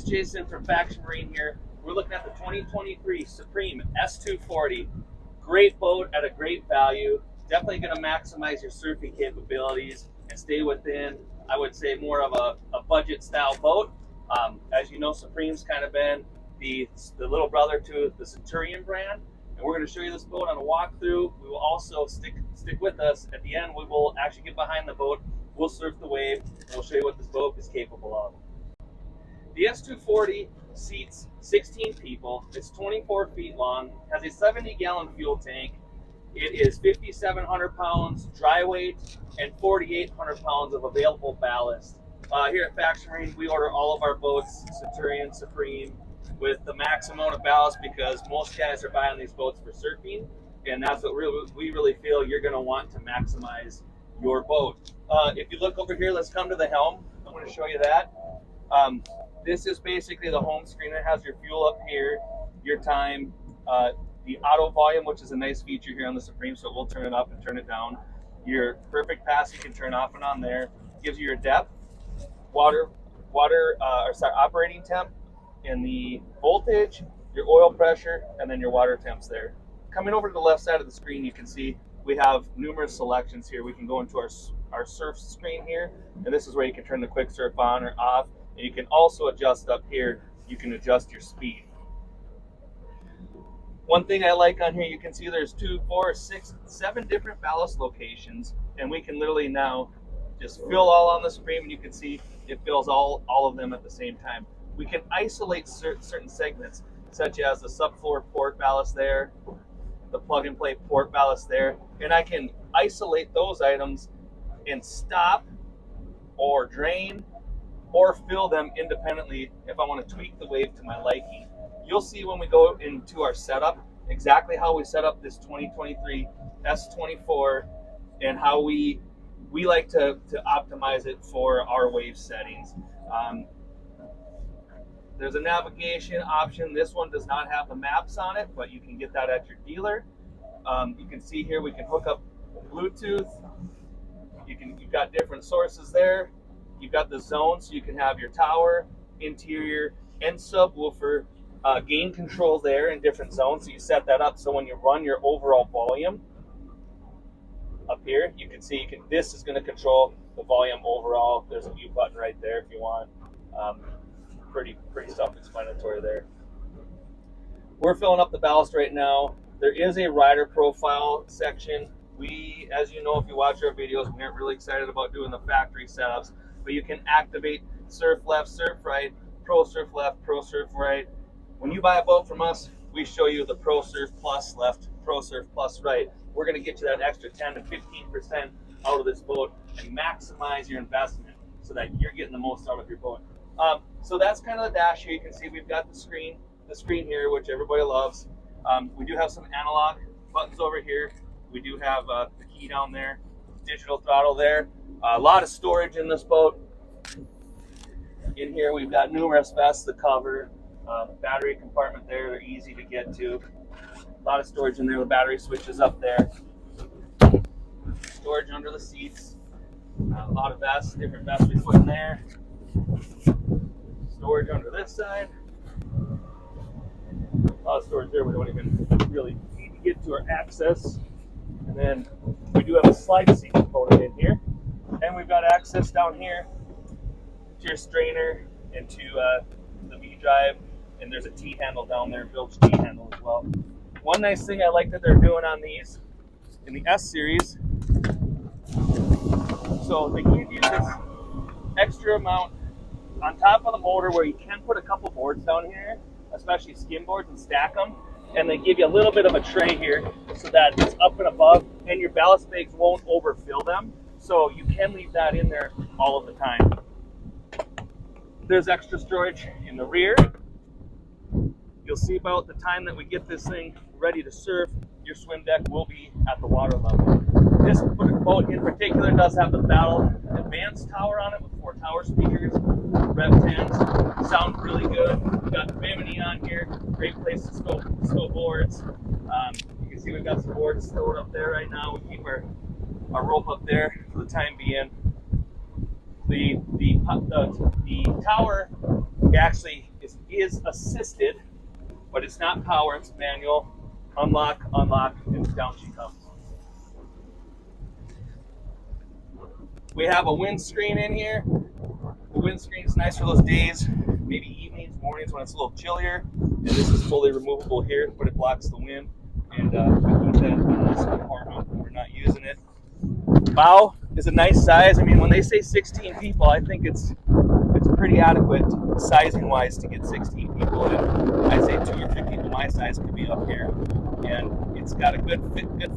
Jason from Faction Marine here. We're looking at the 2023 Supreme S240. Great boat at a great value. Definitely going to maximize your surfing capabilities and stay within, I would say, more of a budget style boat. As you know, Supreme's kind of been the little brother to the Centurion brand. And we're going to show you this boat on a walkthrough. We will also stick with us. At the end, we will actually get behind the boat. We'll surf the wave, and we'll show you what this boat is capable of. The S240 seats 16 people. It's 24 feet long, has a 70-gallon fuel tank. It is 5,700 pounds dry weight and 4,800 pounds of available ballast. Here at Faction Marine, we order all of our boats, Centurion, Supreme, with the max amount of ballast because most guys are buying these boats for surfing, and that's what we really feel you're going to want to maximize your boat. If you look over here, let's come to the helm. I'm going to show you that. This is basically the home screen. It has your fuel up here, your time, the auto volume, which is a nice feature here on the Supreme, so we'll turn it up and turn it down. Your perfect pass you can turn off and on there. Gives you your depth, operating temp, and the voltage, your oil pressure, and then your water temps there. Coming over to the left side of the screen, you can see we have numerous selections here. We can go into our surf screen here, and this is where you can turn the quick surf on or off. And you can also adjust up here, you can adjust your speed. One thing I like on here, you can see there's 2, 4, 6, 7 different ballast locations, and we can literally now just fill all on the Supreme, and you can see it fills all of them at the same time. We can isolate certain segments, such as the subfloor port ballast there, the plug and play port ballast there, and I can isolate those items and stop or drain or fill them independently if I want to tweak the wave to my liking. You'll see when we go into our setup exactly how we set up this 2023 S24 and how we like to optimize it for our wave settings. There's a navigation option. This one does not have the maps on it, but you can get that at your dealer. You can see here we can hook up Bluetooth. You've got different sources there. You've got the zone, so you can have your tower, interior, and subwoofer gain control there in different zones. So you set that up so when you run your overall volume up here, you can see this is going to control the volume overall. There's a mute button right there if you want. Pretty self-explanatory there. We're filling up the ballast right now. There is a rider profile section. We, as you know, if you watch our videos, we aren't really excited about doing the factory setups, but you can activate surf left, surf right, pro surf left, pro surf right. When you buy a boat from us, we show you the pro surf plus left, pro surf plus right. We're going to get you that extra 10 to 15% out of this boat and maximize your investment so that you're getting the most out of your boat. So that's kind of the dash here. You can see we've got the screen here, which everybody loves. We do have some analog buttons over here. We do have the key down there, digital throttle there. A lot of storage in this boat. In here, we've got numerous vests to cover. Battery compartment there, they're easy to get to. A lot of storage in there, the battery switches up there. Storage under the seats. A lot of vests, different vests we put in there. Storage under this side. A lot of storage there, we don't even really need to get to our access. And then we do have a slide seat component in here. And we've got access down here to your strainer and to the V-drive. And there's a T-handle down there, bilge T-handle as well. One nice thing I like that they're doing on these in the S series, so they give you this extra amount on top of the motor where you can put a couple boards down here, especially skim boards, and stack them. And they give you a little bit of a tray here so that it's up and above and your ballast bags won't overfill them. So you can leave that in there all of the time. There's extra storage in the rear. You'll see about the time that we get this thing ready to surf, your swim deck will be at the water level. This boat in particular does have the Battle Advanced tower on it with 4 tower speakers, Rev 10s, sound really good. We've got Bimini on here, great place to stow boards. You can see we've got some boards stowed up there right now. We keep our rope up there for the time being. The tower actually is assisted, but it's not power, it's manual. Unlock, unlock, and down she comes. We have a windscreen in here. The windscreen is nice for those days, maybe evenings, mornings when it's a little chillier. And this is fully removable here, but it blocks the wind. And we keep that in this compartment when we're not using it. Bow is a nice size. I mean, when they say 16 people, I think it's pretty adequate sizing wise to get 16 people in. I'd say 2 or 3 people my size could be up here, and it's got a good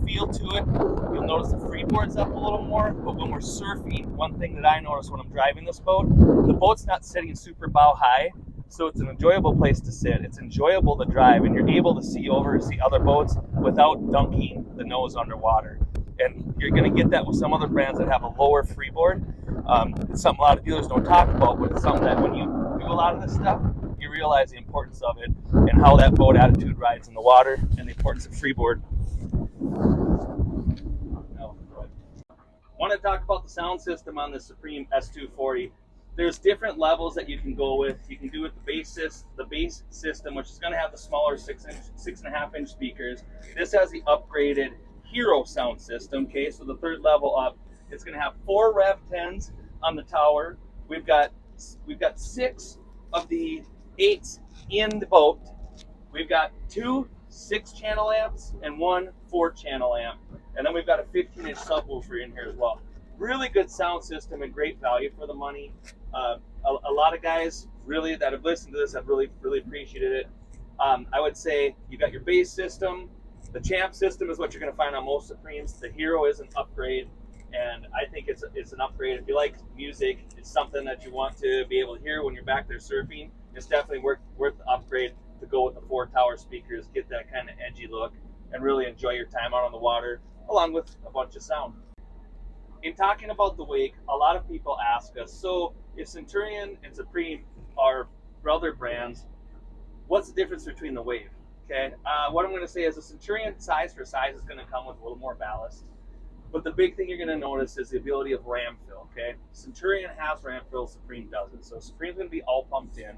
feel to it. You'll notice the freeboard's up a little more, but when we're surfing, one thing that I notice when I'm driving this boat, the boat's not sitting super bow high, so it's an enjoyable place to sit. It's enjoyable to drive, and you're able to see over and see other boats without dunking the nose underwater. And you're going to get that with some other brands that have a lower freeboard. It's something a lot of dealers don't talk about, but it's something that when you do a lot of this stuff, you realize the importance of it and how that boat attitude rides in the water and the importance of freeboard. I want to talk about the sound system on the Supreme S240. There's different levels that you can go with. You can do it the base system, which is going to have the smaller 6.5 inch speakers. This has the upgraded Hero sound system. Okay, so the third level up, it's going to have 4 Rev 10s on the tower. We've got 6 of the 8s in the boat. We've got 2 6-channel amps and 1 4-channel amp, and then we've got a 15-inch subwoofer in here as well. Really good sound system and great value for the money. A lot of guys really that have listened to this have really appreciated it. I would say you got your bass system. The Champ system is what you're going to find on most Supremes. The Hero is an upgrade, and I think it's an upgrade. If you like music, it's something that you want to be able to hear when you're back there surfing. It's definitely worth the upgrade to go with the 4 tower speakers, get that kind of edgy look, and really enjoy your time out on the water, along with a bunch of sound. In talking about the Wake, a lot of people ask us, so if Centurion and Supreme are brother brands, what's the difference between the Wave? Okay, what I'm going to say is a Centurion size for size is going to come with a little more ballast. But the big thing you're going to notice is the ability of ram fill. Okay, Centurion has ram fill, Supreme doesn't. So Supreme's going to be all pumped in.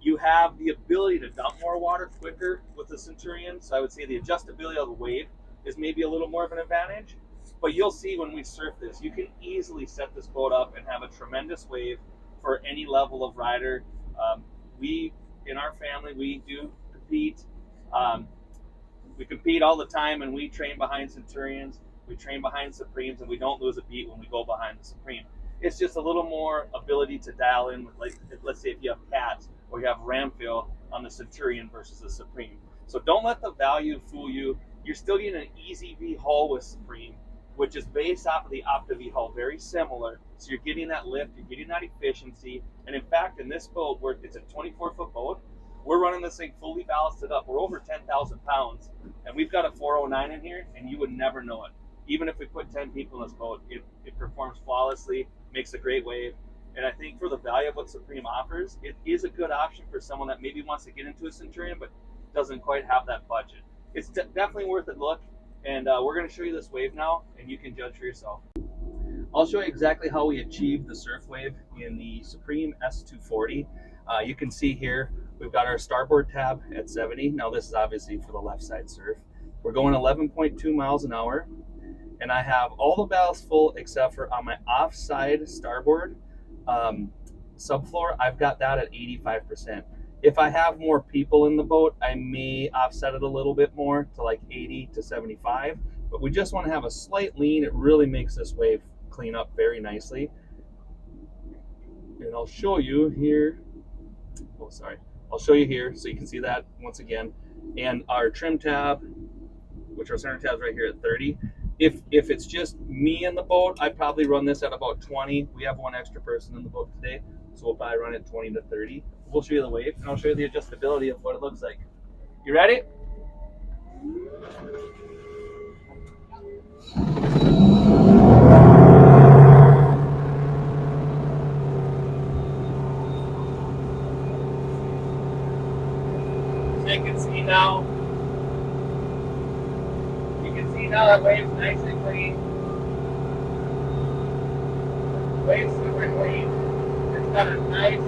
You have the ability to dump more water quicker with the Centurion. So I would say the adjustability of the Wave is maybe a little more of an advantage. But you'll see when we surf this, you can easily set this boat up and have a tremendous wave for any level of rider. In our family, we do compete. We compete all the time, and we train behind Centurions, we train behind Supremes, and we don't lose a beat when we go behind the Supreme. It's just a little more ability to dial in with, like, let's say if you have cats or you have ram fill on the Centurion versus the Supreme. So don't let the value fool you. You're still getting an easy V hull with Supreme, which is based off of the Opta V hull, very similar. So you're getting that lift, you're getting that efficiency. And in fact, in this boat, it's a 24-foot boat, we're running this thing fully ballasted up. We're over 10,000 pounds, and we've got a 409 in here, and you would never know it. Even if we put 10 people in this boat, it performs flawlessly, makes a great wave. And I think for the value of what Supreme offers, it is a good option for someone that maybe wants to get into a Centurion, but doesn't quite have that budget. It's definitely worth a look, and we're going to show you this wave now, and you can judge for yourself. I'll show you exactly how we achieve the surf wave in the Supreme S240. You can see here, we've got our starboard tab at 70. Now this is obviously for the left side surf. We're going 11.2 miles an hour, and I have all the ballast full except for on my offside starboard subfloor, I've got that at 85%. If I have more people in the boat, I may offset it a little bit more to like 80 to 75, but we just want to have a slight lean. It really makes this wave clean up very nicely. And I'll show you here. Oh, sorry. I'll show you here so you can see that once again. And our trim tab, which our center tab is right here at 30. If it's just me in the boat, I'd probably run this at about 20. We have one extra person in the boat today, so we'll probably run it 20 to 30. We'll show you the wave, and I'll show you the adjustability of what it looks like. You ready? So you can see now. You can see now that wave's nice and clean. Wave's super clean. It's got a nice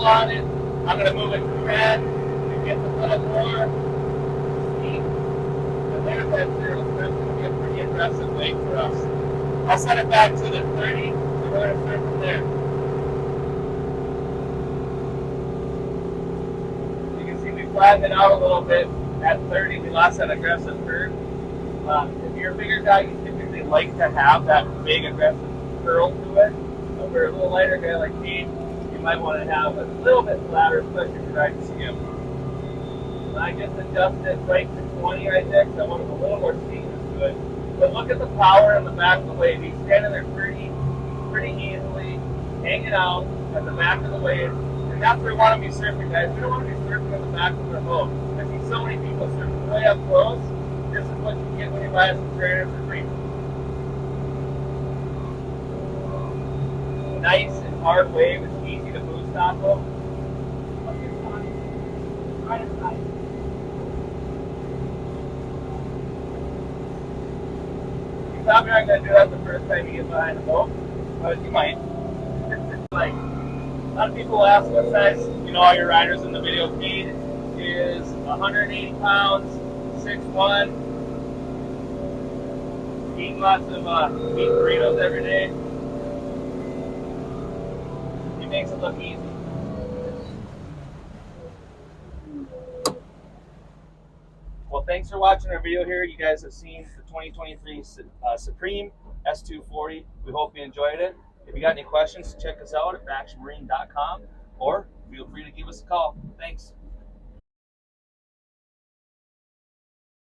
on it. I'm going to move it to 10 to get the little more speed. And there's that 0. So that's going to be a pretty aggressive wake for us. I'll set it back to the 30, so we're going to start from there. You can see we flattened it out a little bit. At 30, we lost that aggressive curve. If you're a bigger guy, you typically like to have that big aggressive curl to it. But for a little lighter guy like me, you might want to have a little bit flatter, especially if you're riding skim. And I just adjusted it right to 20 right there because I wanted a little more steepness to it. But look at the power in the back of the wave. He's standing there pretty easily, hanging out at the back of the wave. And that's where we want to be surfing, guys. We don't want to be surfing at the back of our boat. I see so many people surfing way up close. This is what you get when you buy a submariner for free. Nice and hard wave. It's easy to boost off of. Right aside. You probably aren't going to do that the first time you get behind the boat, but you might. Like, a lot of people ask what size, all your riders in the video feed is 180 pounds, 6'1", eating lots of meat burritos every day. He makes it look easy. Well, thanks for watching our video here. You guys have seen the 2023 Supreme S240. We hope you enjoyed it. If you got any questions, check us out at backsmarine.com or feel free to give us a call. Thanks.